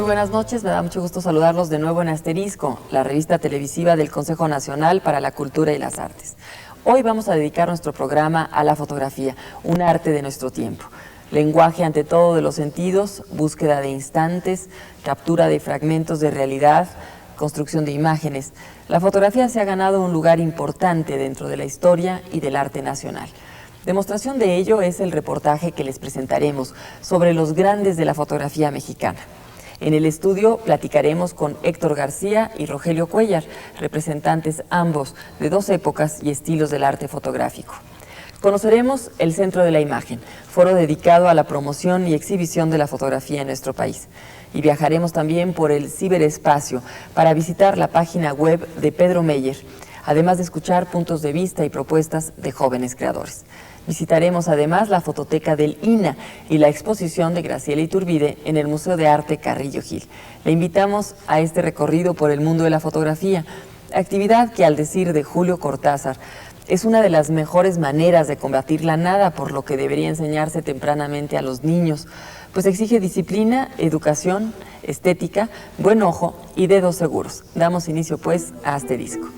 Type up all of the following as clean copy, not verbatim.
buenas noches. Me da mucho gusto saludarlos de nuevo en Asterisco, la revista televisiva del Consejo Nacional para la Cultura y las Artes. Hoy vamos a dedicar nuestro programa a la fotografía, un arte de nuestro tiempo. Lenguaje ante todo de los sentidos, búsqueda de instantes, captura de fragmentos de realidad, construcción de imágenes. La fotografía se ha ganado un lugar importante dentro de la historia y del arte nacional. Demostración de ello es el reportaje que les presentaremos sobre los grandes de la fotografía mexicana. En el estudio platicaremos con Héctor García y Rogelio Cuellar, representantes ambos de dos épocas y estilos del arte fotográfico. Conoceremos el Centro de la Imagen, foro dedicado a la promoción y exhibición de la fotografía en nuestro país. Y viajaremos también por el ciberespacio para visitar la página web de Pedro Meyer, además de escuchar puntos de vista y propuestas de jóvenes creadores. Visitaremos además la fototeca del INAH y la exposición de Graciela Iturbide en el Museo de Arte Carrillo Gil. Le invitamos a este recorrido por el mundo de la fotografía, actividad que, al decir de Julio Cortázar, es una de las mejores maneras de combatir la nada, por lo que debería enseñarse tempranamente a los niños, pues exige disciplina, educación, estética, buen ojo y dedos seguros. Damos inicio pues a Asterisco.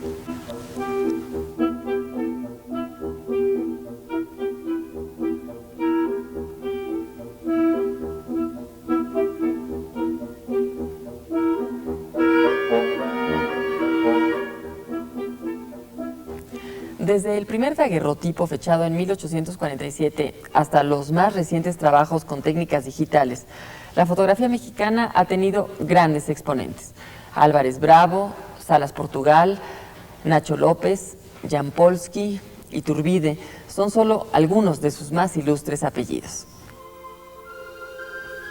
Desde el primer daguerrotipo fechado en 1847 hasta los más recientes trabajos con técnicas digitales, la fotografía mexicana ha tenido grandes exponentes. Álvarez Bravo, Salas Portugal, Nacho López, Jampolsky, Iturbide son solo algunos de sus más ilustres apellidos.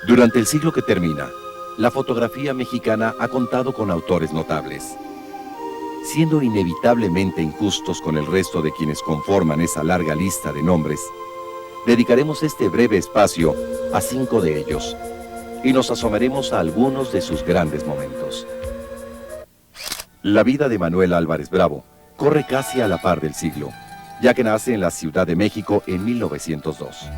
Durante el siglo que termina, la fotografía mexicana ha contado con autores notables. Siendo inevitablemente injustos con el resto de quienes conforman esa larga lista de nombres, dedicaremos este breve espacio a 5 de ellos y nos asomaremos a algunos de sus grandes momentos. La vida de Manuel Álvarez Bravo corre casi a la par del siglo, ya que nace en la Ciudad de México en 1902.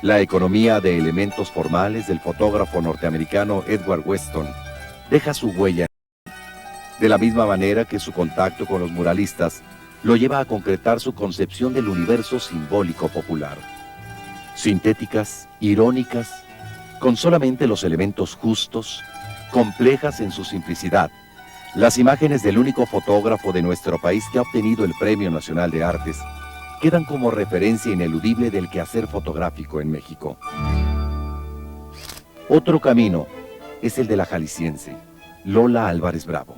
La economía de elementos formales del fotógrafo norteamericano Edward Weston deja su huella, de la misma manera que su contacto con los muralistas lo lleva a concretar su concepción del universo simbólico popular. Sintéticas, irónicas, con solamente los elementos justos, complejas en su simplicidad, las imágenes del único fotógrafo de nuestro país que ha obtenido el Premio Nacional de Artes quedan como referencia ineludible del quehacer fotográfico en México. Otro camino es el de la jalisciense, Lola Álvarez Bravo,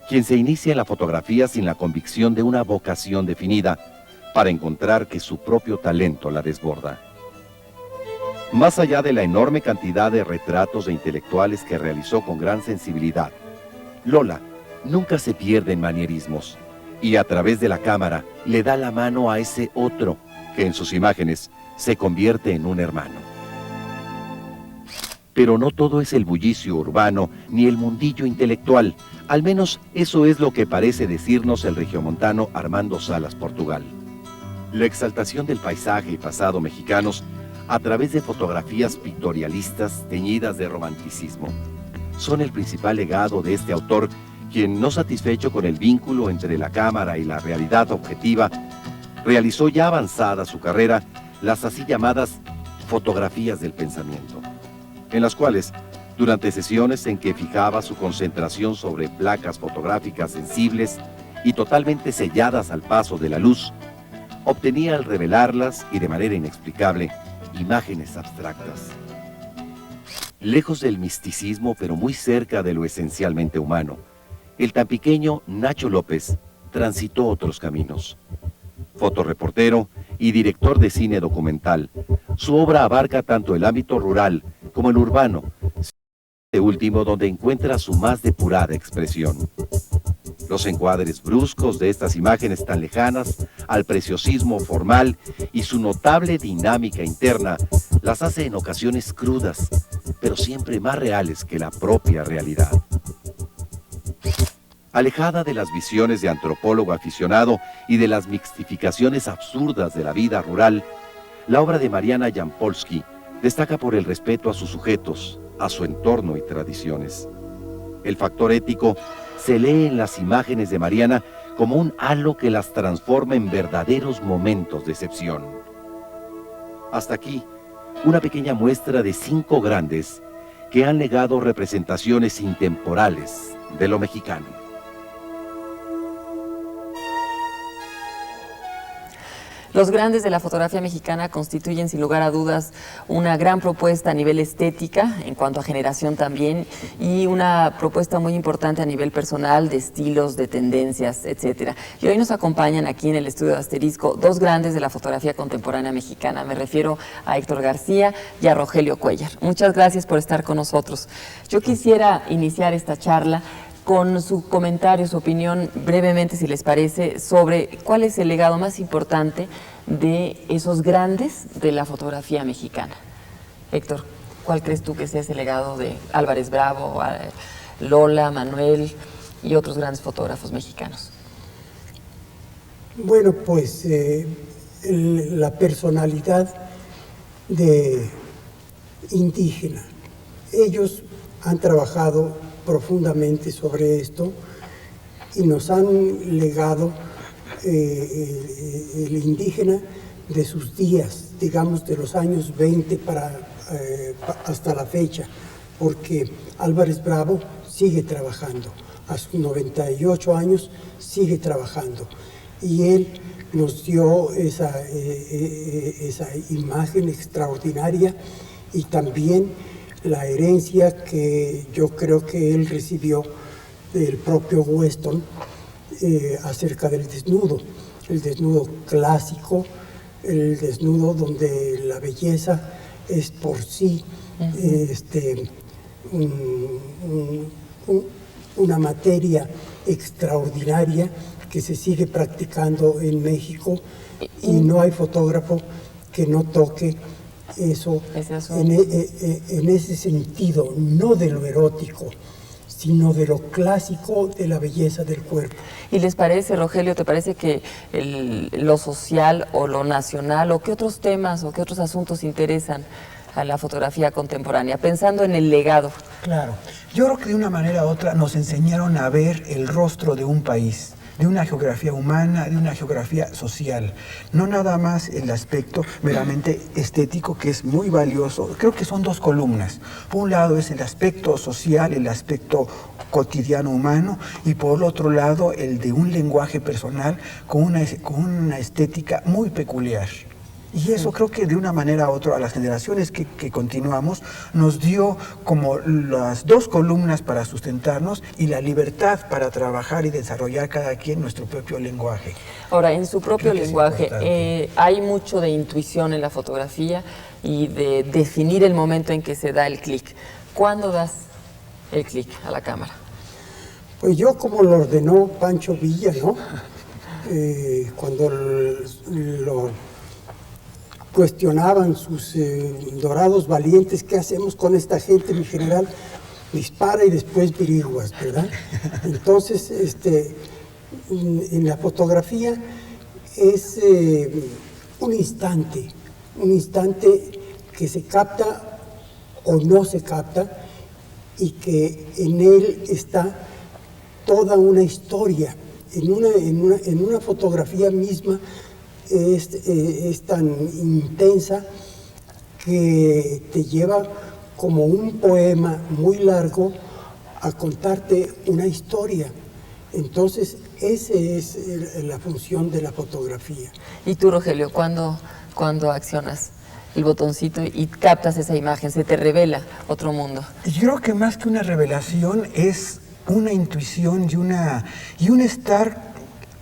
quien se inicia en la fotografía sin la convicción de una vocación definida, para encontrar que su propio talento la desborda. Más allá de la enorme cantidad de retratos de intelectuales que realizó con gran sensibilidad, Lola nunca se pierde en manierismos, y a través de la cámara le da la mano a ese otro que en sus imágenes se convierte en un hermano. Pero no todo es el bullicio urbano ni el mundillo intelectual. Al menos eso es lo que parece decirnos el regiomontano Armando Salas Portugal. La exaltación del paisaje y pasado mexicanos a través de fotografías pictorialistas teñidas de romanticismo son el principal legado de este autor, quien, no satisfecho con el vínculo entre la cámara y la realidad objetiva, realizó ya avanzada su carrera las así llamadas fotografías del pensamiento, en las cuales, durante sesiones en que fijaba su concentración sobre placas fotográficas sensibles y totalmente selladas al paso de la luz, obtenía al revelarlas y de manera inexplicable imágenes abstractas. Lejos del misticismo, pero muy cerca de lo esencialmente humano, el tampiqueño Nacho López transitó otros caminos. Fotoreportero y director de cine documental, su obra abarca tanto el ámbito rural como el urbano, este último donde encuentra su más depurada expresión. Los encuadres bruscos de estas imágenes tan lejanas al preciosismo formal y su notable dinámica interna las hace en ocasiones crudas, pero siempre más reales que la propia realidad. Alejada de las visiones de antropólogo aficionado y de las mixtificaciones absurdas de la vida rural, la obra de Mariana Jampolsky destaca por el respeto a sus sujetos, a su entorno y tradiciones. El factor ético se lee en las imágenes de Mariana como un halo que las transforma en verdaderos momentos de excepción. Hasta aquí, una pequeña muestra de 5 grandes que han legado representaciones intemporales de lo mexicano. Los grandes de la fotografía mexicana constituyen sin lugar a dudas una gran propuesta a nivel estética, en cuanto a generación también, y una propuesta muy importante a nivel personal, de estilos, de tendencias, etcétera. Y hoy nos acompañan aquí en el estudio de Asterisco 2 grandes de la fotografía contemporánea mexicana. Me refiero a Héctor García y a Rogelio Cuéllar. Muchas gracias por estar con nosotros. Yo quisiera iniciar esta charla con su comentario, su opinión, brevemente, si les parece, sobre cuál es el legado más importante de esos grandes de la fotografía mexicana. Héctor, ¿cuál crees tú que sea ese legado de Álvarez Bravo, Lola, Manuel y otros grandes fotógrafos mexicanos? Bueno, pues la personalidad de indígena. Ellos han trabajado profundamente sobre esto y nos han legado el indígena de sus días, digamos de los años 20 hasta la fecha, porque Álvarez Bravo sigue trabajando, a sus 98 años sigue trabajando, y él nos dio esa imagen extraordinaria y también la herencia que yo creo que él recibió del propio Weston acerca del desnudo, el desnudo clásico, el desnudo donde la belleza es por sí una materia extraordinaria que se sigue practicando en México, y no hay fotógrafo que no toque eso en ese sentido, no de lo erótico, sino de lo clásico de la belleza del cuerpo. ¿Y les parece, Rogelio, te parece que lo social o lo nacional, o qué otros temas o qué otros asuntos interesan a la fotografía contemporánea, pensando en el legado? Claro, yo creo que de una manera u otra nos enseñaron a ver el rostro de un país, de una geografía humana, de una geografía social, no nada más el aspecto meramente estético, que es muy valioso. Creo que son 2 columnas. Por un lado es el aspecto social, el aspecto cotidiano humano, y por el otro lado el de un lenguaje personal con una estética muy peculiar. Y eso creo que de una manera u otra a las generaciones que continuamos nos dio como las 2 columnas para sustentarnos y la libertad para trabajar y desarrollar cada quien nuestro propio lenguaje. Ahora, en su propio lenguaje, hay mucho de intuición en la fotografía y de definir el momento en que se da el clic. ¿Cuándo das el clic a la cámara? Pues yo, como lo ordenó Pancho Villa, ¿no? Cuando lo cuestionaban sus dorados valientes, ¿qué hacemos con esta gente, mi general? Dispara y después viriguas, ¿verdad? Entonces, en la fotografía es un instante que se capta o no se capta, y que en él está toda una historia. En una fotografía misma es tan intensa que te lleva como un poema muy largo a contarte una historia. Entonces, esa es la función de la fotografía. ¿Y tú, Rogelio, cuándo accionas el botoncito y captas esa imagen, se te revela otro mundo? Yo creo que más que una revelación es una intuición y un estar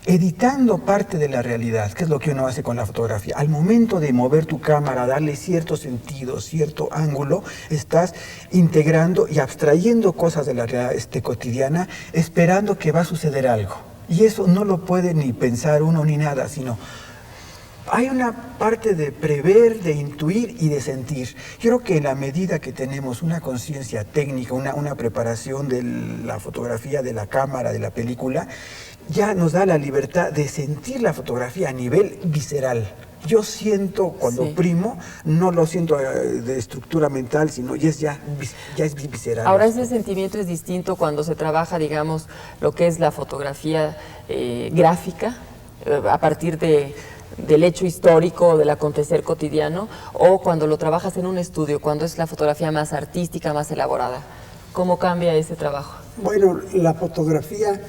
editando parte de la realidad, que es lo que uno hace con la fotografía. Al momento de mover tu cámara, darle cierto sentido, cierto ángulo, estás integrando y abstrayendo cosas de la realidad cotidiana, esperando que va a suceder algo. Y eso no lo puede ni pensar uno ni nada, sino hay una parte de prever, de intuir y de sentir. Yo creo que en la medida que tenemos una conciencia técnica, una preparación de la fotografía, de la cámara, de la película, ya nos da la libertad de sentir la fotografía a nivel visceral. yo siento cuando oprimo, no lo siento de estructura mental, sino ya es visceral. Ahora ese sentimiento es distinto cuando se trabaja, digamos, lo que es la fotografía gráfica, a partir del hecho histórico, del acontecer cotidiano, o cuando lo trabajas en un estudio, cuando es la fotografía más artística, más elaborada. ¿Cómo cambia ese trabajo? Bueno, la fotografía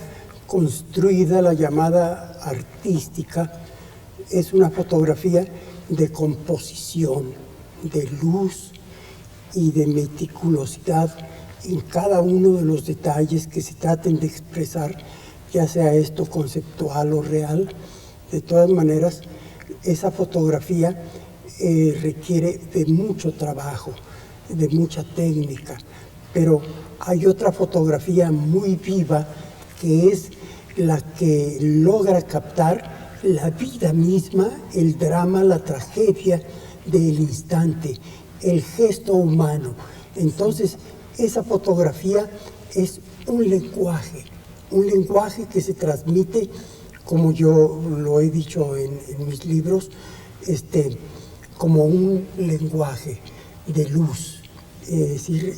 construida, la llamada artística, es una fotografía de composición, de luz y de meticulosidad en cada uno de los detalles que se traten de expresar, ya sea esto conceptual o real. De todas maneras, esa fotografía requiere de mucho trabajo, de mucha técnica, pero hay otra fotografía muy viva que es la que logra captar la vida misma, el drama, la tragedia del instante, el gesto humano. Entonces, esa fotografía es un lenguaje que se transmite, como yo lo he dicho en mis libros, como un lenguaje de luz. Es decir,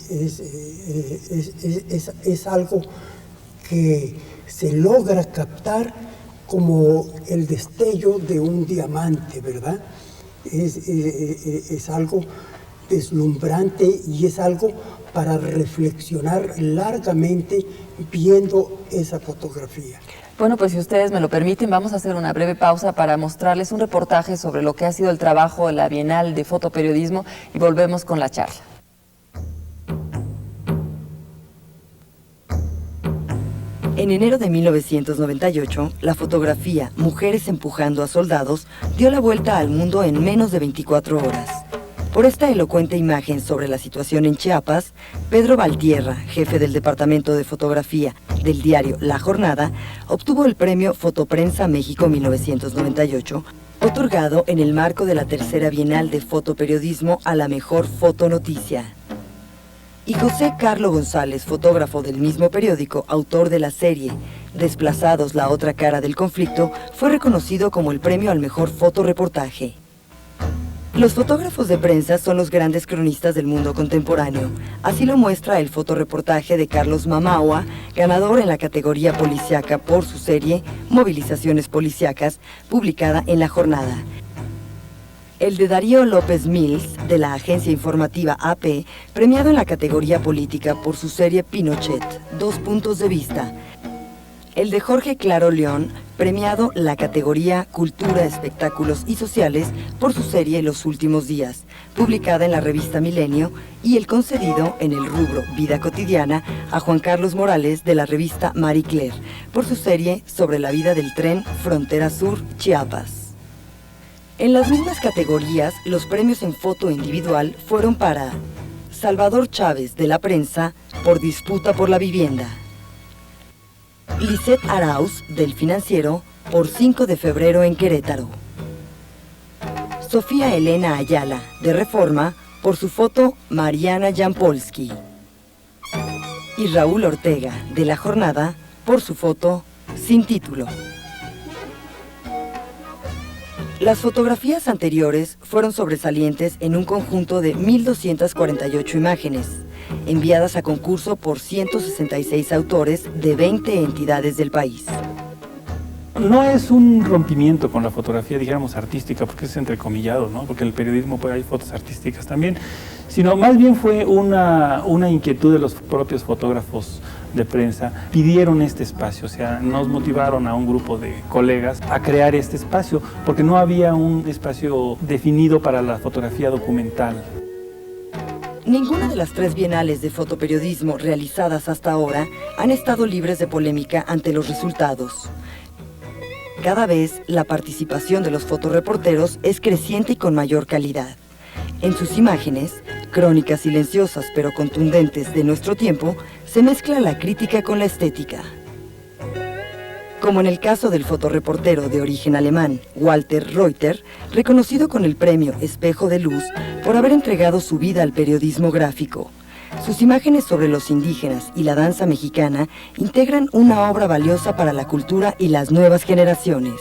es algo que se logra captar como el destello de un diamante, ¿verdad? Es algo deslumbrante y es algo para reflexionar largamente viendo esa fotografía. Bueno, pues si ustedes me lo permiten, vamos a hacer una breve pausa para mostrarles un reportaje sobre lo que ha sido el trabajo de la Bienal de Fotoperiodismo y volvemos con la charla. En enero de 1998, la fotografía Mujeres empujando a soldados dio la vuelta al mundo en menos de 24 horas. Por esta elocuente imagen sobre la situación en Chiapas, Pedro Valtierra, jefe del Departamento de Fotografía del diario La Jornada, obtuvo el premio Fotoprensa México 1998, otorgado en el marco de la tercera Bienal de Fotoperiodismo a la mejor fotonoticia. Y José Carlo González, fotógrafo del mismo periódico, autor de la serie Desplazados, la otra cara del conflicto, fue reconocido como el premio al mejor fotoreportaje. Los fotógrafos de prensa son los grandes cronistas del mundo contemporáneo. Así lo muestra el fotoreportaje de Carlos Mamaua, ganador en la categoría policíaca por su serie Movilizaciones Policíacas, publicada en La Jornada. El de Darío López Mills, de la agencia informativa AP, premiado en la categoría política por su serie Pinochet, 2 puntos de vista. El de Jorge Claro León, premiado la categoría Cultura, Espectáculos y Sociales por su serie Los Últimos Días, publicada en la revista Milenio, y el concedido en el rubro Vida Cotidiana a Juan Carlos Morales de la revista Marie Claire, por su serie sobre la vida del tren Frontera Sur, Chiapas. En las mismas categorías, los premios en foto individual fueron para Salvador Chávez, de La Prensa, por Disputa por la Vivienda; Lisette Arauz, del Financiero, por 5 de febrero en Querétaro; Sofía Elena Ayala, de Reforma, por su foto Mariana Jampolsky; y Raúl Ortega, de La Jornada, por su foto Sin Título. Las fotografías anteriores fueron sobresalientes en un conjunto de 1.248 imágenes, enviadas a concurso por 166 autores de 20 entidades del país. No es un rompimiento con la fotografía, dijéramos, artística, porque es entrecomillado, ¿no? Porque en el periodismo pues, hay fotos artísticas también, sino más bien fue una inquietud de los propios fotógrafos de prensa. Pidieron este espacio, o sea, nos motivaron a un grupo de colegas a crear este espacio, porque no había un espacio definido para la fotografía documental. Ninguna de las 3 bienales de fotoperiodismo realizadas hasta ahora han estado libres de polémica ante los resultados. Cada vez la participación de los fotoreporteros es creciente y con mayor calidad. En sus imágenes, crónicas silenciosas pero contundentes de nuestro tiempo, se mezcla la crítica con la estética. Como en el caso del fotoreportero de origen alemán, Walter Reuter, reconocido con el premio Espejo de Luz por haber entregado su vida al periodismo gráfico. Sus imágenes sobre los indígenas y la danza mexicana integran una obra valiosa para la cultura y las nuevas generaciones.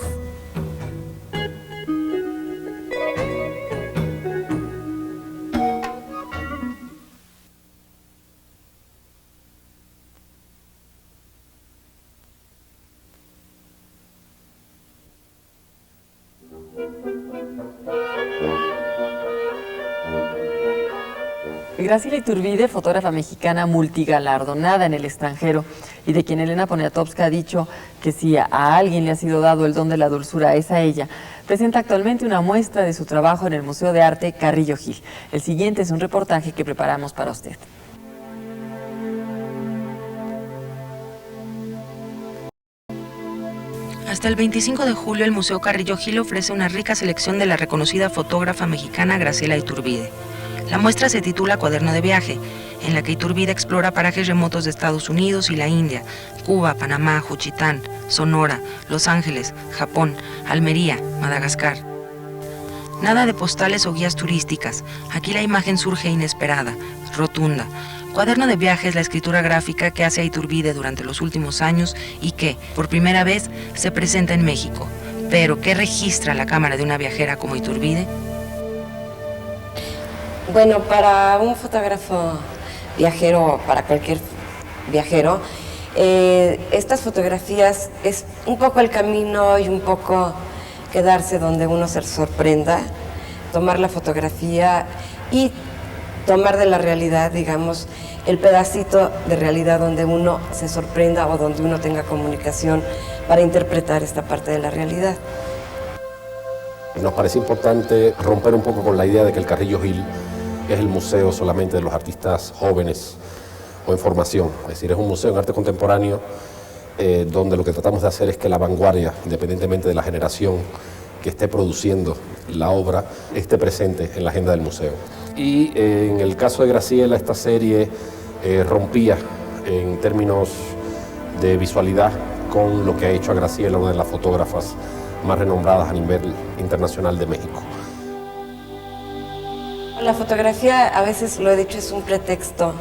Graciela Iturbide, fotógrafa mexicana multigalardonada en el extranjero y de quien Elena Poniatowska ha dicho que si a alguien le ha sido dado el don de la dulzura es a ella, presenta actualmente una muestra de su trabajo en el Museo de Arte Carrillo Gil. El siguiente es un reportaje que preparamos para usted. Hasta el 25 de julio, el Museo Carrillo Gil ofrece una rica selección de la reconocida fotógrafa mexicana Graciela Iturbide. La muestra se titula Cuaderno de viaje, en la que Iturbide explora parajes remotos de Estados Unidos y la India, Cuba, Panamá, Juchitán, Sonora, Los Ángeles, Japón, Almería, Madagascar. Nada de postales o guías turísticas, aquí la imagen surge inesperada, rotunda. Cuaderno de viaje es la escritura gráfica que hace a Iturbide durante los últimos años y que, por primera vez, se presenta en México. Pero, ¿qué registra la cámara de una viajera como Iturbide? Bueno, para un fotógrafo viajero, para cualquier viajero, estas fotografías es un poco el camino y un poco quedarse donde uno se sorprenda, tomar la fotografía y tomar de la realidad, digamos, el pedacito de realidad donde uno se sorprenda o donde uno tenga comunicación para interpretar esta parte de la realidad. Nos parece importante romper un poco con la idea de que el Carrillo Gil es el museo solamente de los artistas jóvenes o en formación. Es decir, es un museo en arte contemporáneo donde lo que tratamos de hacer es que la vanguardia, independientemente de la generación que esté produciendo la obra, esté presente en la agenda del museo. Y en el caso de Graciela, esta serie rompía en términos de visualidad con lo que ha hecho a Graciela, una de las fotógrafas más renombradas a nivel internacional de México. La fotografía, a veces lo he dicho, es un pretexto.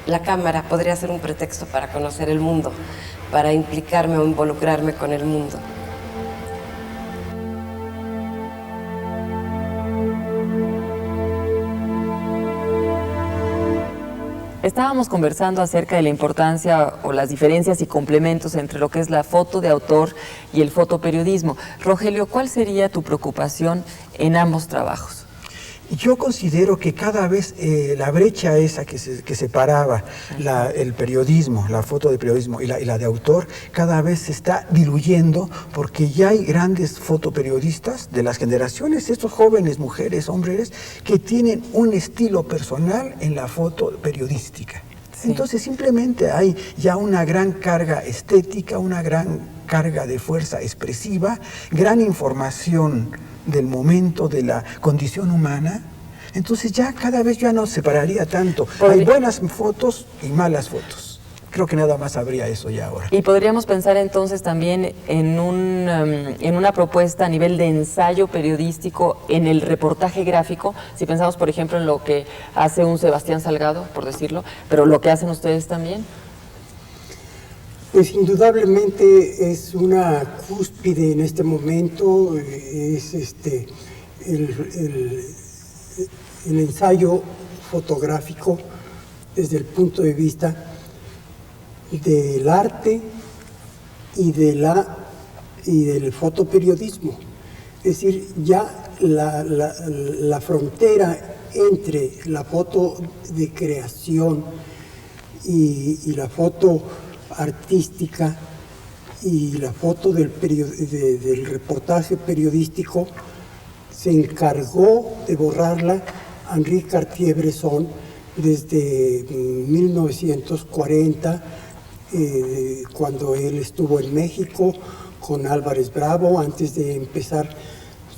La cámara podría ser un pretexto para conocer el mundo, para implicarme o involucrarme con el mundo. Estábamos conversando acerca de la importancia o las diferencias y complementos entre lo que es la foto de autor y el fotoperiodismo. Rogelio, ¿cuál sería tu preocupación en ambos trabajos? Yo considero que cada vez la brecha esa que separaba el periodismo, la foto de periodismo y la de autor, cada vez se está diluyendo porque ya hay grandes fotoperiodistas de las generaciones, estos jóvenes, mujeres, hombres, que tienen un estilo personal en la foto periodística. Sí. Entonces simplemente hay ya una gran carga estética, una gran carga de fuerza expresiva, gran información del momento, de la condición humana. Entonces ya cada vez ya no separaría tanto. Hay buenas fotos y malas fotos. Creo que nada más habría eso ya ahora. Y podríamos pensar entonces también en una propuesta a nivel de ensayo periodístico en el reportaje gráfico, si pensamos por ejemplo en lo que hace un Sebastián Salgado, por decirlo, pero lo que hacen ustedes también. Pues indudablemente es una cúspide en este momento, es el ensayo fotográfico desde el punto de vista del arte y del fotoperiodismo. Es decir, ya la frontera entre la foto de creación y la foto artística y la foto del reportaje periodístico se encargó de borrarla Henri Cartier-Bresson desde 1940, cuando él estuvo en México con Álvarez Bravo, antes de empezar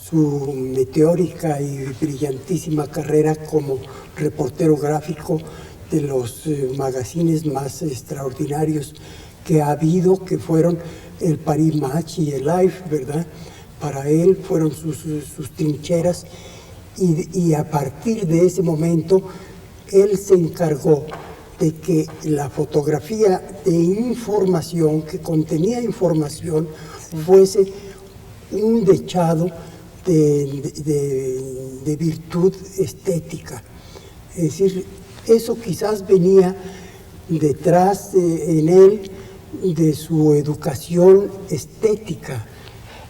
su meteórica y brillantísima carrera como reportero gráfico de los magazines más extraordinarios que ha habido, que fueron el Paris Match y el Life, ¿verdad? Para él fueron sus trincheras y a partir de ese momento él se encargó de que la fotografía de información, que contenía información, fuese un dechado de virtud estética. Es decir, eso quizás venía detrás en él de su educación estética.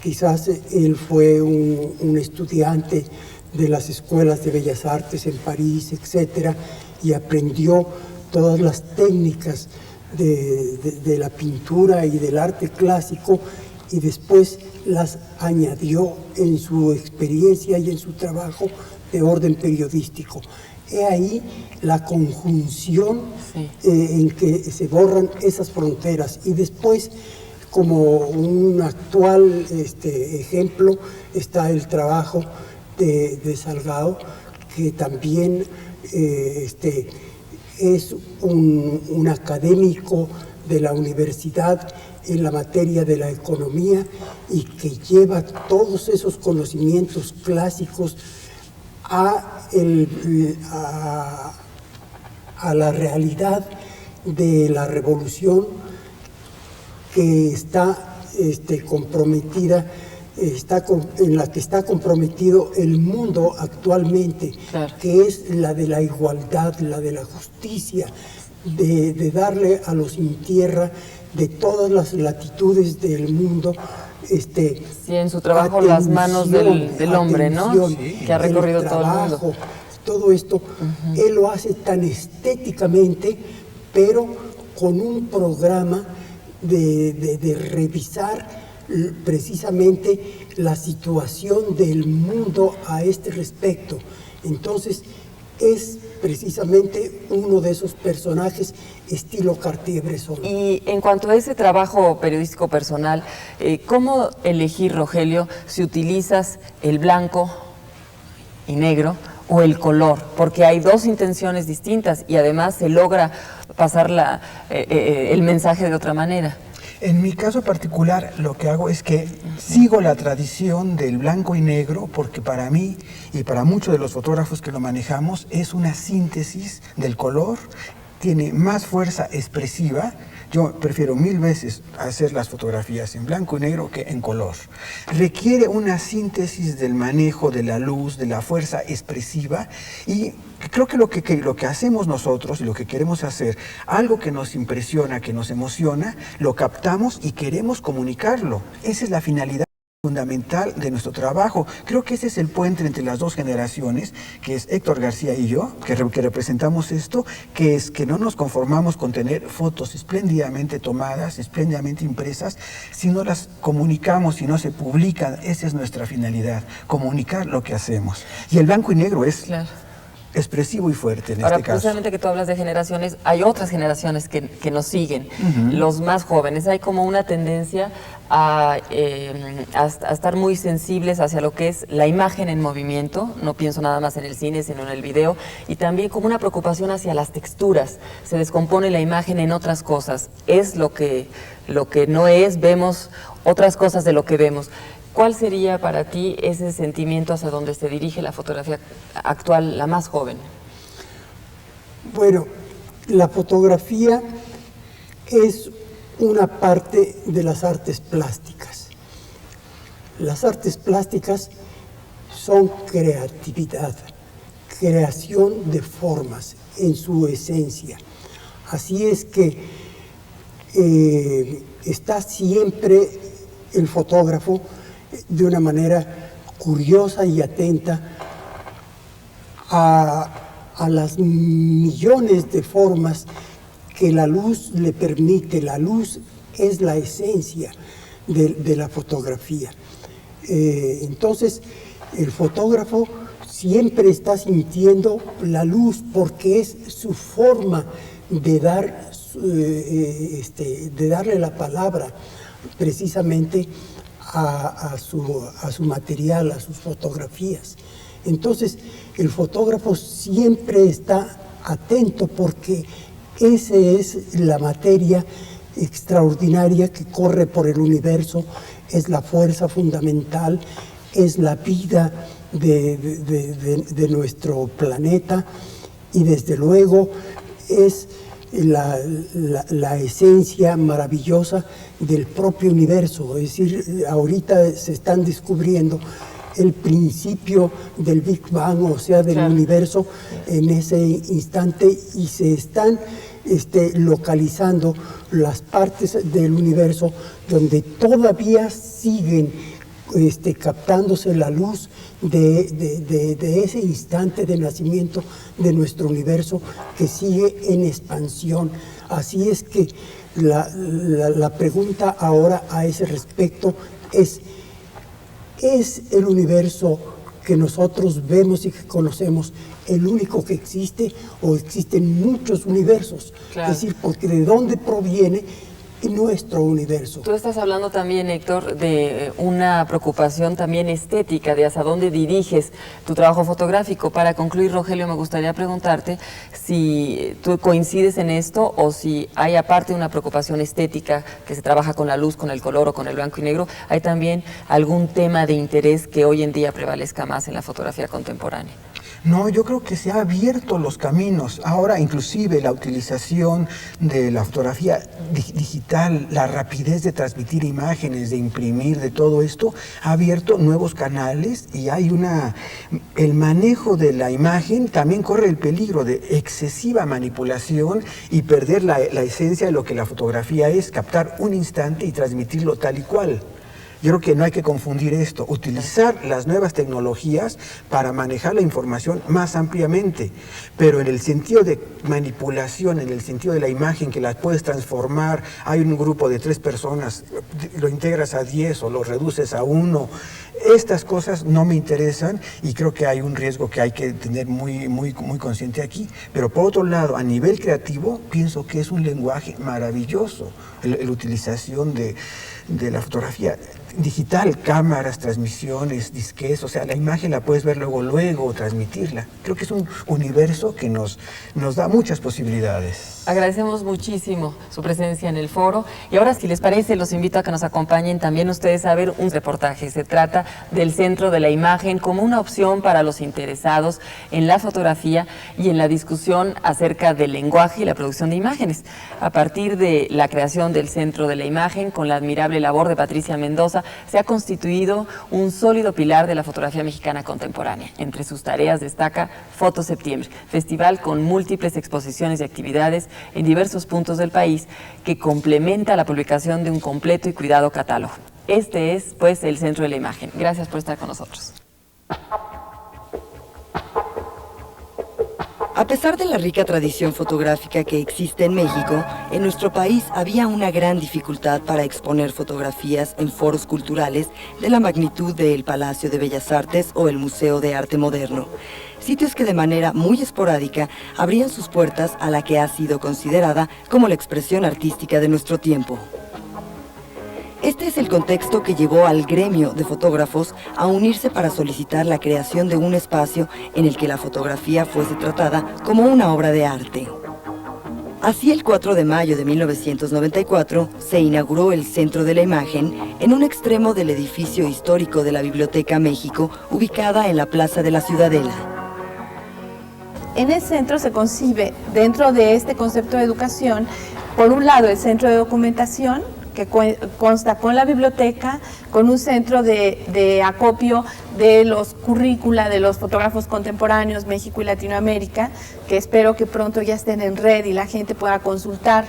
Quizás él fue un estudiante de las escuelas de Bellas Artes en París, etcétera, y aprendió todas las técnicas de la pintura y del arte clásico, y después las añadió en su experiencia y en su trabajo de orden periodístico. He ahí la conjunción en que se borran esas fronteras. Y después, como un actual ejemplo, está el trabajo de Salgado, que también es un académico de la universidad en la materia de la economía y que lleva todos esos conocimientos clásicos a la realidad de la revolución que está comprometida, en la que está comprometido el mundo actualmente, claro, que es la de la igualdad, la de la justicia, de darle a los sin tierra de todas las latitudes del mundo. Sí, en su trabajo las manos del hombre, ¿no? Sí. Que ha recorrido todo el mundo. Todo esto, él lo hace tan estéticamente, pero con un programa de revisar precisamente la situación del mundo a este respecto. Entonces, es precisamente uno de esos personajes estilo Cartier-Bresson. Y en cuanto a ese trabajo periodístico personal, ¿cómo elegir, Rogelio, si utilizas el blanco y negro o el color? Porque hay dos intenciones distintas y además se logra pasar el mensaje de otra manera. En mi caso particular, lo que hago es que sigo la tradición del blanco y negro, porque para mí y para muchos de los fotógrafos que lo manejamos es una síntesis del color, tiene más fuerza expresiva. Yo prefiero 1000 veces hacer las fotografías en blanco y negro que en color. Requiere una síntesis del manejo de la luz, de la fuerza expresiva, y creo que lo que hacemos nosotros y lo que queremos hacer, algo que nos impresiona, que nos emociona, lo captamos y queremos comunicarlo. Esa es la finalidad fundamental de nuestro trabajo. Creo que ese es el puente entre las dos generaciones, que es Héctor García y yo, que representamos esto, que es que no nos conformamos con tener fotos espléndidamente tomadas, espléndidamente impresas, si no las comunicamos, si no se publican. Esa es nuestra finalidad, comunicar lo que hacemos. Y el blanco y negro es... Claro. Expresivo y fuerte en este caso. Precisamente que tú hablas de generaciones, hay otras generaciones que nos siguen, los más jóvenes. Hay como una tendencia a estar muy sensibles hacia lo que es la imagen en movimiento, no pienso nada más en el cine, sino en el video, y también como una preocupación hacia las texturas. Se descompone la imagen en otras cosas, es lo que no es, vemos otras cosas de lo que vemos. ¿Cuál sería para ti ese sentimiento hacia donde se dirige la fotografía actual, la más joven? Bueno, la fotografía es una parte de las artes plásticas. Las artes plásticas son creatividad, creación de formas en su esencia. Así es que está siempre el fotógrafo de una manera curiosa y atenta a las millones de formas que la luz le permite. La luz es la esencia de la fotografía. Entonces, el fotógrafo siempre está sintiendo la luz porque es su forma de darle la palabra precisamente a su material, a sus fotografías. Entonces, el fotógrafo siempre está atento porque esa es la materia extraordinaria que corre por el universo, es la fuerza fundamental, es la vida de nuestro planeta y desde luego es la esencia maravillosa del propio universo. Es decir, ahorita se están descubriendo el principio del Big Bang, o sea, del universo en ese instante, y se están localizando las partes del universo donde todavía siguen captándose la luz de ese instante de nacimiento de nuestro universo que sigue en expansión. Así es que la pregunta ahora a ese respecto ¿es el universo que nosotros vemos y que conocemos el único que existe o existen muchos universos? Claro. Es decir, porque ¿de dónde proviene nuestro universo? Tú estás hablando también, Héctor, de una preocupación también estética, de hacia dónde diriges tu trabajo fotográfico. Para concluir, Rogelio, me gustaría preguntarte si tú coincides en esto o si hay, aparte de una preocupación estética que se trabaja con la luz, con el color o con el blanco y negro, hay también algún tema de interés que hoy en día prevalezca más en la fotografía contemporánea. No, yo creo que se han abierto los caminos. Ahora inclusive la utilización de la fotografía digital, la rapidez de transmitir imágenes, de imprimir, de todo esto, ha abierto nuevos canales y hay el manejo de la imagen también corre el peligro de excesiva manipulación y perder la esencia de lo que la fotografía es, captar un instante y transmitirlo tal y cual. Yo creo que no hay que confundir esto, utilizar las nuevas tecnologías para manejar la información más ampliamente, pero en el sentido de manipulación, en el sentido de la imagen que la puedes transformar, hay un grupo de 3 personas, lo integras a 10 o lo reduces a 1, estas cosas no me interesan y creo que hay un riesgo que hay que tener muy consciente aquí, pero por otro lado, a nivel creativo, pienso que es un lenguaje maravilloso, la utilización de la fotografía digital, cámaras, transmisiones, disques, o sea, la imagen la puedes ver luego, transmitirla. Creo que es un universo que nos da muchas posibilidades. Agradecemos muchísimo su presencia en el foro y ahora, si les parece, los invito a que nos acompañen también ustedes a ver un reportaje. Se trata del Centro de la Imagen como una opción para los interesados en la fotografía y en la discusión acerca del lenguaje y la producción de imágenes. A partir de la creación del Centro de la Imagen, con la admirable labor de Patricia Mendoza, se ha constituido un sólido pilar de la fotografía mexicana contemporánea. Entre sus tareas destaca Foto Septiembre, festival con múltiples exposiciones y actividades en diversos puntos del país que complementa la publicación de un completo y cuidado catálogo. Este es, pues, el Centro de la Imagen. Gracias por estar con nosotros. A pesar de la rica tradición fotográfica que existe en México, en nuestro país había una gran dificultad para exponer fotografías en foros culturales de la magnitud del Palacio de Bellas Artes o el Museo de Arte Moderno, sitios que de manera muy esporádica abrían sus puertas a la que ha sido considerada como la expresión artística de nuestro tiempo. Este es el contexto que llevó al gremio de fotógrafos a unirse para solicitar la creación de un espacio en el que la fotografía fuese tratada como una obra de arte. Así, el 4 de mayo de 1994 se inauguró el Centro de la Imagen en un extremo del edificio histórico de la Biblioteca México, ubicada en la Plaza de la Ciudadela. En el centro se concibe, dentro de este concepto de educación, por un lado el centro de documentación, que consta con la biblioteca, con un centro de acopio de los currícula de los fotógrafos contemporáneos México y Latinoamérica, que espero que pronto ya estén en red y la gente pueda consultar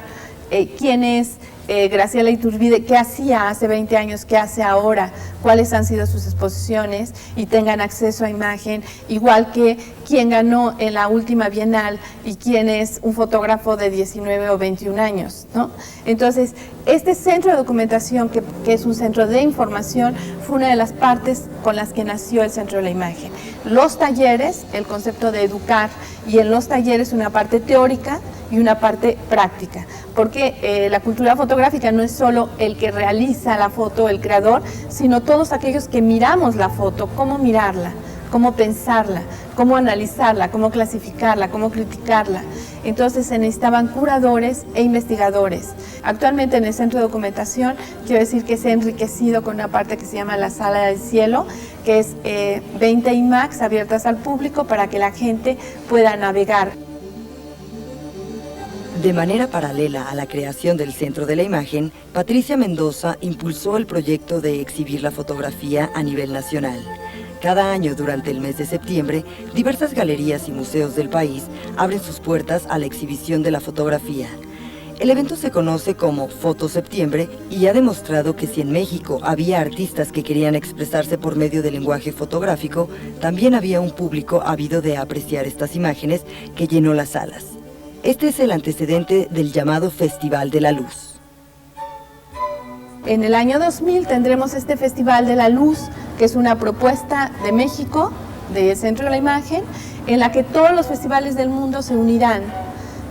quién es Graciela Iturbide, qué hacía hace 20 años, qué hace ahora, cuáles han sido sus exposiciones y tengan acceso a imagen, igual que quién ganó en la última Bienal y quién es un fotógrafo de 19 o 21 años, ¿no? Entonces, este centro de documentación, que es un centro de información, fue una de las partes con las que nació el Centro de la Imagen. Los talleres, el concepto de educar, y en los talleres una parte teórica y una parte práctica, porque la cultura fotográfica no es solo el que realiza la foto, el creador, sino todos aquellos que miramos la foto, cómo mirarla, cómo pensarla, cómo analizarla, cómo clasificarla, cómo criticarla. Entonces se necesitaban curadores e investigadores. Actualmente en el Centro de Documentación, quiero decir que se ha enriquecido con una parte que se llama la Sala del Cielo, que es 20 IMAX abiertas al público para que la gente pueda navegar. De manera paralela a la creación del Centro de la Imagen, Patricia Mendoza impulsó el proyecto de exhibir la fotografía a nivel nacional. Cada año, durante el mes de septiembre, diversas galerías y museos del país abren sus puertas a la exhibición de la fotografía. El evento se conoce como Foto Septiembre y ha demostrado que si en México había artistas que querían expresarse por medio del lenguaje fotográfico, también había un público ávido de apreciar estas imágenes que llenó las salas. Este es el antecedente del llamado Festival de la Luz. En el año 2000 tendremos este Festival de la Luz, que es una propuesta de México, del Centro de la Imagen, en la que todos los festivales del mundo se unirán.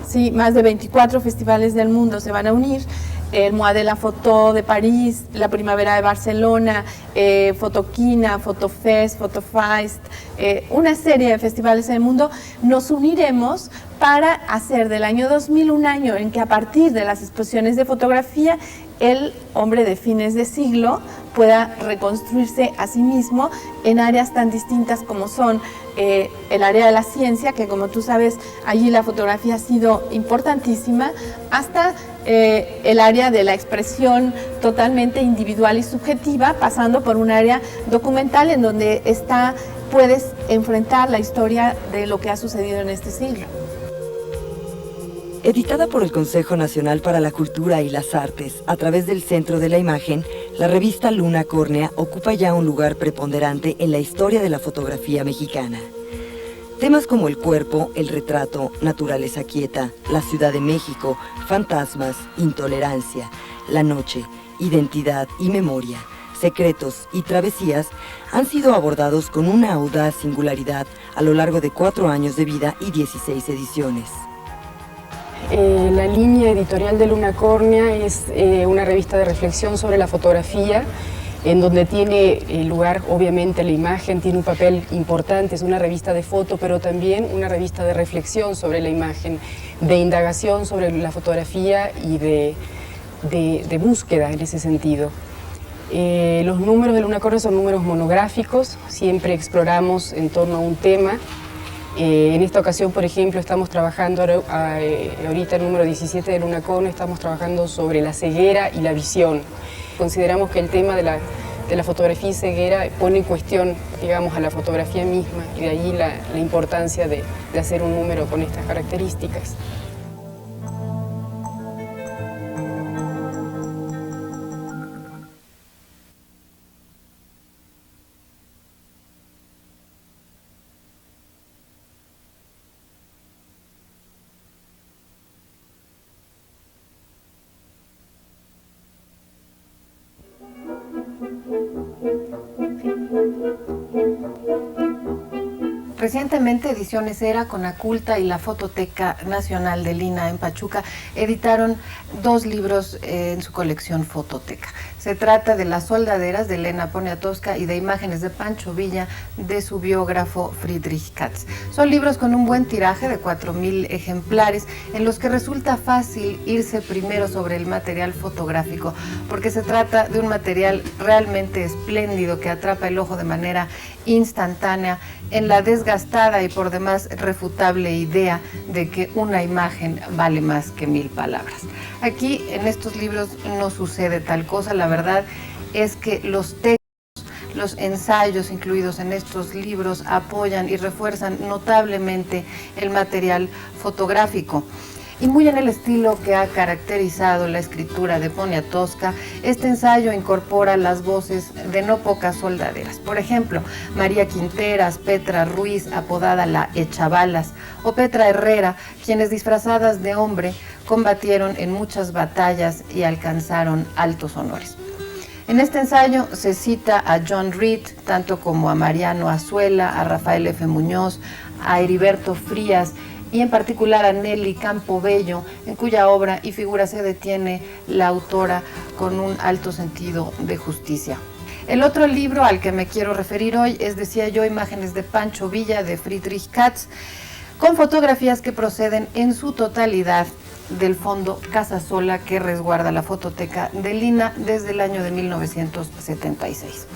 Sí, más de 24 festivales del mundo se van a unir. El Mois de la Photo de París, la Primavera de Barcelona, Fotoquina, Fotofest, Fotofeist, una serie de festivales en el mundo. Nos uniremos para hacer del año 2000 un año en que a partir de las exposiciones de fotografía el hombre de fines de siglo pueda reconstruirse a sí mismo en áreas tan distintas como son el área de la ciencia, que como tú sabes, allí la fotografía ha sido importantísima, hasta el área de la expresión totalmente individual y subjetiva, pasando por un área documental en donde puedes enfrentar la historia de lo que ha sucedido en este siglo. Editada por el Consejo Nacional para la Cultura y las Artes a través del Centro de la Imagen, la revista Luna Córnea ocupa ya un lugar preponderante en la historia de la fotografía mexicana. Temas como el cuerpo, el retrato, naturaleza quieta, la Ciudad de México, fantasmas, intolerancia, la noche, identidad y memoria, secretos y travesías han sido abordados con una audaz singularidad a lo largo de 4 años de vida y 16 ediciones. La línea editorial de Luna Córnea es una revista de reflexión sobre la fotografía, en donde tiene lugar, obviamente, la imagen, tiene un papel importante, es una revista de foto, pero también una revista de reflexión sobre la imagen, de indagación sobre la fotografía y de búsqueda en ese sentido. Los números de Luna Córnea son números monográficos, siempre exploramos en torno a un tema. En esta ocasión, por ejemplo, estamos trabajando, ahorita el número 17 de Luna Córnea, estamos trabajando sobre la ceguera y la visión. Consideramos que el tema de la fotografía y ceguera pone en cuestión, digamos, a la fotografía misma, y de allí la importancia de hacer un número con estas características. Recientemente Ediciones Era, Conaculta y la Fototeca Nacional de Lina en Pachuca editaron 2 libros en su colección Fototeca. Se trata de Las soldaderas de Elena Poniatowska y de Imágenes de Pancho Villa de su biógrafo Friedrich Katz. Son libros con un buen tiraje de 4,000 ejemplares en los que resulta fácil irse primero sobre el material fotográfico, porque se trata de un material realmente espléndido que atrapa el ojo de manera instantánea en la desgastada y por demás refutable idea de que una imagen vale más que 1000 palabras. Aquí en estos libros no sucede tal cosa. La verdad es que los textos, los ensayos incluidos en estos libros apoyan y refuerzan notablemente el material fotográfico. Y muy en el estilo que ha caracterizado la escritura de Poniatowska, este ensayo incorpora las voces de no pocas soldaderas. Por ejemplo, María Quinteras, Petra Ruiz, apodada la Echabalas, o Petra Herrera, quienes disfrazadas de hombre combatieron en muchas batallas y alcanzaron altos honores. En este ensayo se cita a John Reed, tanto como a Mariano Azuela, a Rafael F. Muñoz, a Heriberto Frías, y en particular a Nelly Campobello, en cuya obra y figura se detiene la autora con un alto sentido de justicia. El otro libro al que me quiero referir hoy es, decía yo, Imágenes de Pancho Villa, de Friedrich Katz, con fotografías que proceden en su totalidad del fondo Casasola que resguarda la Fototeca de Lina desde el año de 1976.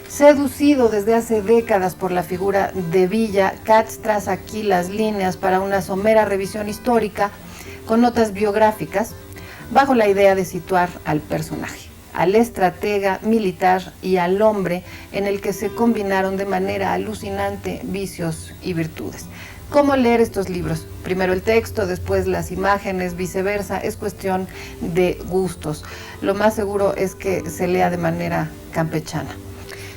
Seducido desde hace décadas por la figura de Villa, Katz traza aquí las líneas para una somera revisión histórica con notas biográficas, bajo la idea de situar al personaje, al estratega militar y al hombre en el que se combinaron de manera alucinante vicios y virtudes. ¿Cómo leer estos libros? Primero el texto, después las imágenes, viceversa. Es cuestión de gustos. Lo más seguro es que se lea de manera campechana.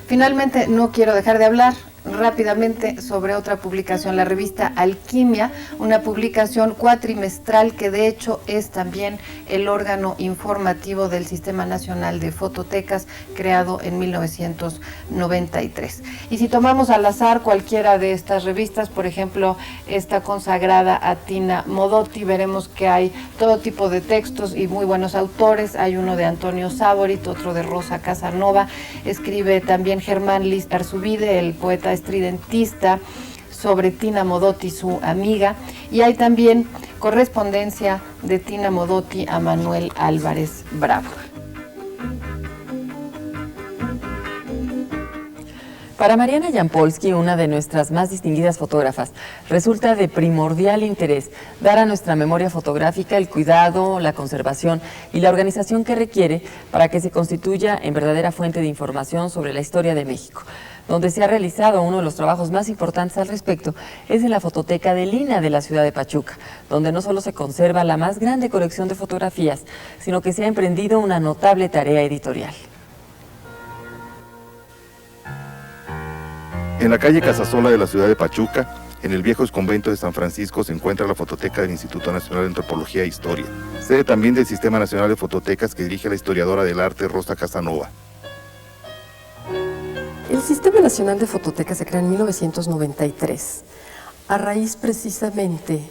Finalmente, no quiero dejar de hablar rápidamente sobre otra publicación, la revista Alquimia, una publicación cuatrimestral que de hecho es también el órgano informativo del Sistema Nacional de Fototecas, creado en 1993. Y si tomamos al azar cualquiera de estas revistas, por ejemplo, esta consagrada a Tina Modotti, veremos que hay todo tipo de textos y muy buenos autores. Hay uno de Antonio Saborit, otro de Rosa Casanova, escribe también Germán Liz Arzubide, el poeta estridentista, sobre Tina Modotti, su amiga, y hay también correspondencia de Tina Modotti a Manuel Álvarez Bravo. Para Mariana Jampolsky, una de nuestras más distinguidas fotógrafas, resulta de primordial interés dar a nuestra memoria fotográfica el cuidado, la conservación y la organización que requiere para que se constituya en verdadera fuente de información sobre la historia de México. Donde se ha realizado uno de los trabajos más importantes al respecto es en la Fototeca de Lina de la ciudad de Pachuca, donde no solo se conserva la más grande colección de fotografías, sino que se ha emprendido una notable tarea editorial. En la calle Casasola de la ciudad de Pachuca, en el viejo convento de San Francisco, se encuentra la Fototeca del Instituto Nacional de Antropología e Historia, sede también del Sistema Nacional de Fototecas que dirige la historiadora del arte Rosa Casanova. El Sistema Nacional de Fototecas se crea en 1993, a raíz precisamente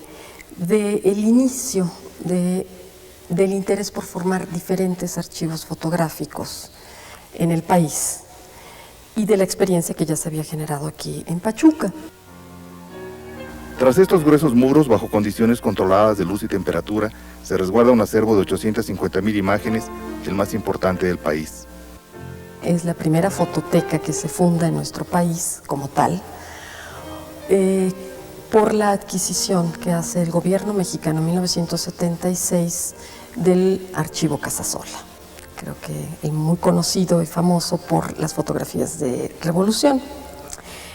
del inicio del interés por formar diferentes archivos fotográficos en el país y de la experiencia que ya se había generado aquí en Pachuca. Tras estos gruesos muros, bajo condiciones controladas de luz y temperatura, se resguarda un acervo de 850,000 imágenes, el más importante del país. Es la primera fototeca que se funda en nuestro país como tal, por la adquisición que hace el gobierno mexicano en 1976 del Archivo Casasola. Creo que muy conocido y famoso por las fotografías de Revolución.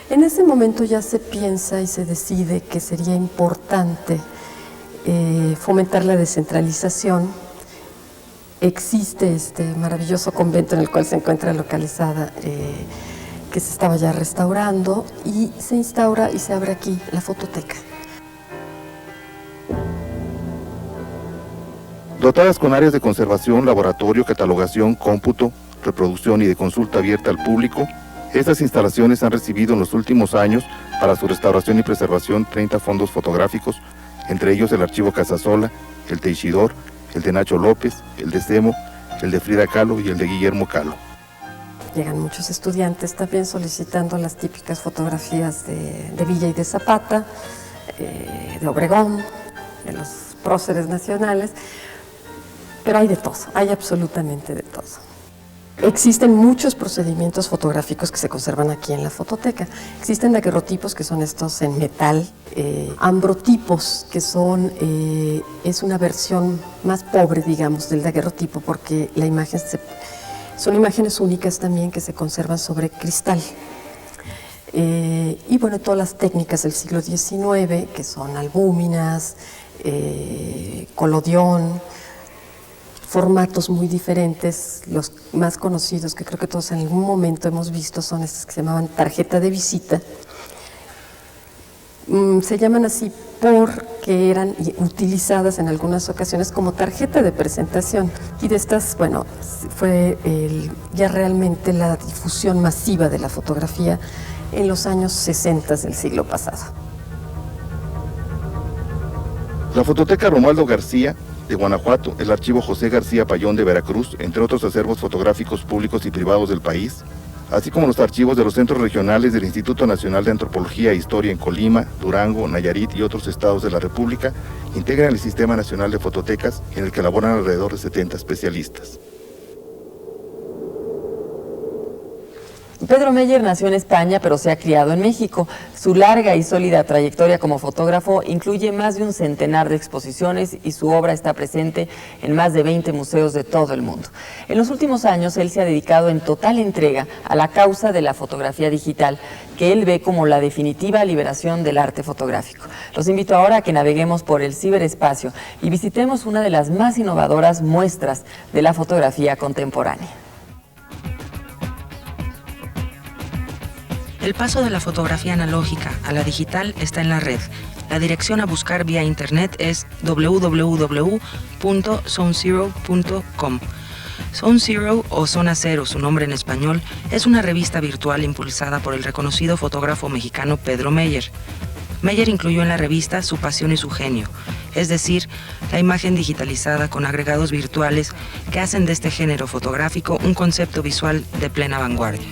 En ese momento ya se piensa y se decide que sería importante fomentar la descentralización. Existe este maravilloso convento en el cual se encuentra localizada, que se estaba ya restaurando, y se instaura y se abre aquí la fototeca. Dotadas con áreas de conservación, laboratorio, catalogación, cómputo, reproducción y de consulta abierta al público, estas instalaciones han recibido en los últimos años para su restauración y preservación 30 fondos fotográficos, entre ellos el Archivo Casasola, el Teixidor, el de Nacho López, el de Semo, el de Frida Kahlo y el de Guillermo Kahlo. Llegan muchos estudiantes también solicitando las típicas fotografías de Villa y de Zapata, de Obregón, de los próceres nacionales, pero hay de todo, hay absolutamente de todo. Existen muchos procedimientos fotográficos que se conservan aquí en la fototeca. Existen daguerrotipos, que son estos en metal, ambrotipos, que son, es una versión más pobre, digamos, del daguerrotipo, porque la imagen son imágenes únicas también que se conservan sobre cristal. Y bueno, todas las técnicas del siglo XIX, que son albúminas, colodión, formatos muy diferentes. Los más conocidos, que creo que todos en algún momento hemos visto, son estos que se llamaban tarjeta de visita. Se llaman así porque eran utilizadas en algunas ocasiones como tarjeta de presentación. Y de estas, bueno, fue ya realmente la difusión masiva de la fotografía en los años 60 del siglo pasado. La Fototeca Romualdo García de Guanajuato, el Archivo José García Payón de Veracruz, entre otros acervos fotográficos públicos y privados del país, así como los archivos de los centros regionales del Instituto Nacional de Antropología e Historia en Colima, Durango, Nayarit y otros estados de la República, integran el Sistema Nacional de Fototecas, en el que laboran alrededor de 70 especialistas. Pedro Meyer nació en España, pero se ha criado en México. Su larga y sólida trayectoria como fotógrafo incluye más de un centenar de exposiciones y su obra está presente en más de 20 museos de todo el mundo. En los últimos años, él se ha dedicado en total entrega a la causa de la fotografía digital, que él ve como la definitiva liberación del arte fotográfico. Los invito ahora a que naveguemos por el ciberespacio y visitemos una de las más innovadoras muestras de la fotografía contemporánea. El paso de la fotografía analógica a la digital está en la red. La dirección a buscar vía internet es www.zonezero.com. Zone Zero, o Zona Cero, su nombre en español, es una revista virtual impulsada por el reconocido fotógrafo mexicano Pedro Meyer. Meyer incluyó en la revista su pasión y su genio, es decir, la imagen digitalizada con agregados virtuales que hacen de este género fotográfico un concepto visual de plena vanguardia.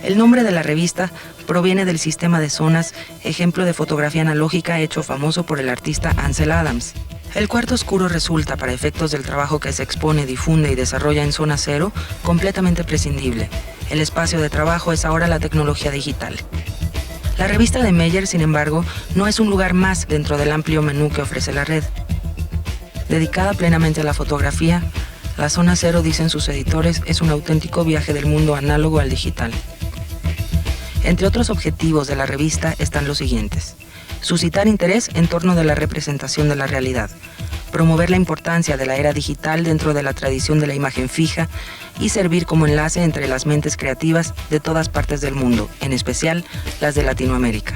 El nombre de la revista proviene del sistema de zonas, ejemplo de fotografía analógica hecho famoso por el artista Ansel Adams. El cuarto oscuro resulta, para efectos del trabajo que se expone, difunde y desarrolla en Zona Cero, completamente prescindible. El espacio de trabajo es ahora la tecnología digital. La revista de Meyer, sin embargo, no es un lugar más dentro del amplio menú que ofrece la red. Dedicada plenamente a la fotografía, la Zona Cero, dicen sus editores, es un auténtico viaje del mundo análogo al digital. Entre otros objetivos de la revista están los siguientes: suscitar interés en torno de la representación de la realidad, promover la importancia de la era digital dentro de la tradición de la imagen fija y servir como enlace entre las mentes creativas de todas partes del mundo, en especial las de Latinoamérica.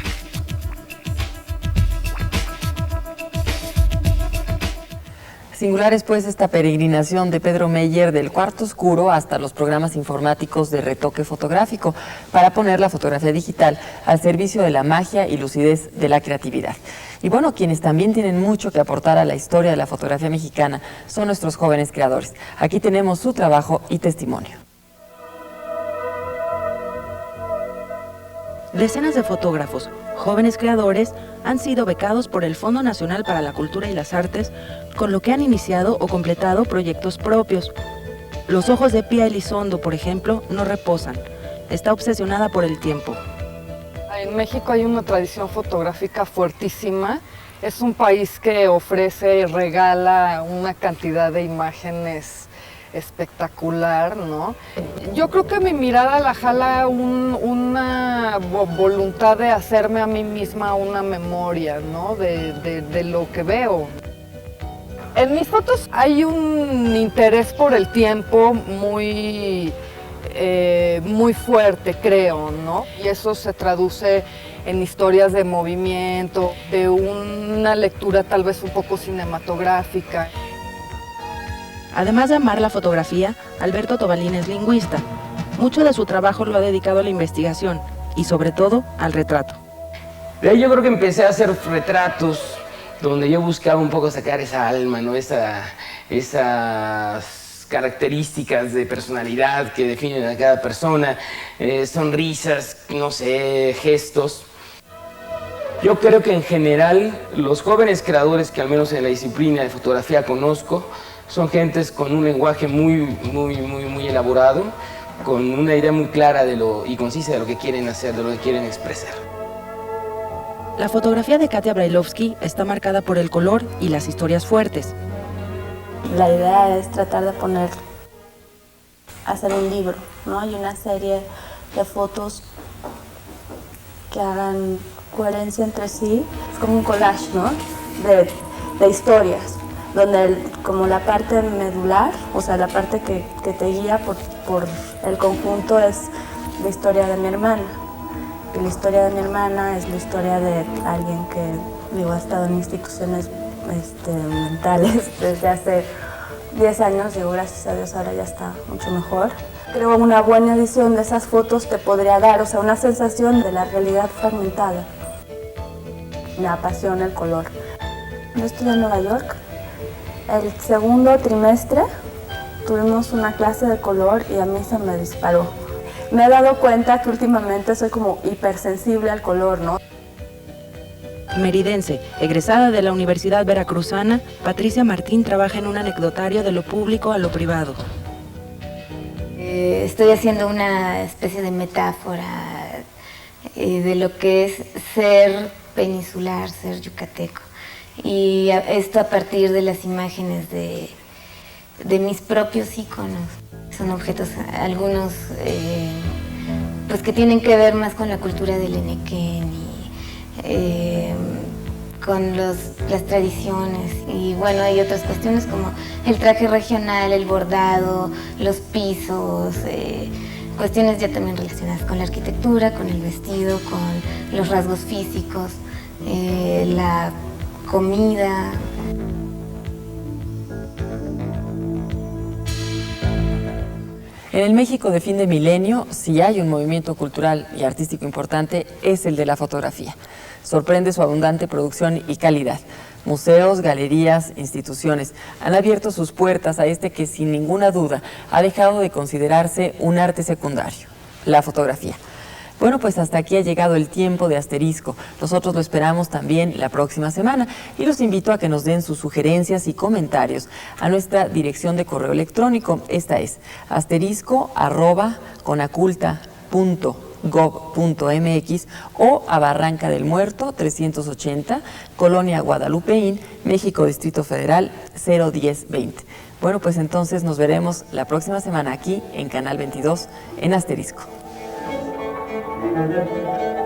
Singular es pues esta peregrinación de Pedro Meyer del cuarto oscuro hasta los programas informáticos de retoque fotográfico para poner la fotografía digital al servicio de la magia y lucidez de la creatividad. Y bueno, quienes también tienen mucho que aportar a la historia de la fotografía mexicana son nuestros jóvenes creadores. Aquí tenemos su trabajo y testimonio. Decenas de fotógrafos, jóvenes creadores, han sido becados por el Fondo Nacional para la Cultura y las Artes, con lo que han iniciado o completado proyectos propios. Los ojos de Pia Elizondo, por ejemplo, no reposan. Está obsesionada por el tiempo. En México hay una tradición fotográfica fuertísima. Es un país que ofrece y regala una cantidad de imágenes espectacular, ¿no? Yo creo que mi mirada la jala una voluntad de hacerme a mí misma una memoria, ¿no? De lo que veo. En mis fotos hay un interés por el tiempo muy fuerte, creo, ¿no? Y eso se traduce en historias de movimiento, de una lectura tal vez un poco cinematográfica. Además de amar la fotografía, Alberto Tobalín es lingüista. Mucho de su trabajo lo ha dedicado a la investigación y sobre todo al retrato. De ahí yo creo que empecé a hacer retratos donde yo buscaba un poco sacar esa alma, ¿no? Esas características de personalidad que definen a cada persona, sonrisas, no sé, gestos. Yo creo que en general los jóvenes creadores que al menos en la disciplina de fotografía conozco son gentes con un lenguaje muy elaborado, con una idea muy clara y concisa de lo que quieren hacer, de lo que quieren expresar. La fotografía de Katia Brailovsky está marcada por el color y las historias fuertes. La idea es tratar de hacer un libro, ¿no? Hay una serie de fotos que hagan coherencia entre sí. Es como un collage, ¿no? De historias, donde como la parte medular, o sea, la parte que te guía por el conjunto es la historia de mi hermana. Y la historia de mi hermana es la historia de alguien que ha estado en instituciones mentales desde hace 10 años, y gracias a Dios ahora ya está mucho mejor. Creo que una buena edición de esas fotos te podría dar, o sea, una sensación de la realidad fragmentada. Me apasiona el color. Yo estudié en Nueva York. El segundo trimestre tuvimos una clase de color y a mí se me disparó. Me he dado cuenta que últimamente soy como hipersensible al color, ¿no? Meridense, egresada de la Universidad Veracruzana, Patricia Martín trabaja en un anecdotario de lo público a lo privado. Estoy haciendo una especie de metáfora de lo que es ser peninsular, ser yucateco. Y esto a partir de las imágenes de mis propios íconos. Son objetos, algunos pues que tienen que ver más con la cultura del Enequén y con las tradiciones. Y bueno, hay otras cuestiones como el traje regional, el bordado, los pisos, cuestiones ya también relacionadas con la arquitectura, con el vestido, con los rasgos físicos, la comida. En el México de fin de milenio, si hay un movimiento cultural y artístico importante, es el de la fotografía. Sorprende su abundante producción y calidad. Museos, galerías, instituciones han abierto sus puertas a este que sin ninguna duda ha dejado de considerarse un arte secundario, la fotografía. Bueno, pues hasta aquí ha llegado el tiempo de Asterisco. Nosotros lo esperamos también la próxima semana y los invito a que nos den sus sugerencias y comentarios a nuestra dirección de correo electrónico. Esta es asterisco@conaculta.gov.mx o a Barranca del Muerto 380, Colonia Guadalupeín, México, Distrito Federal 01020. Bueno, pues entonces nos veremos la próxima semana aquí en Canal 22 en Asterisco. Thank you.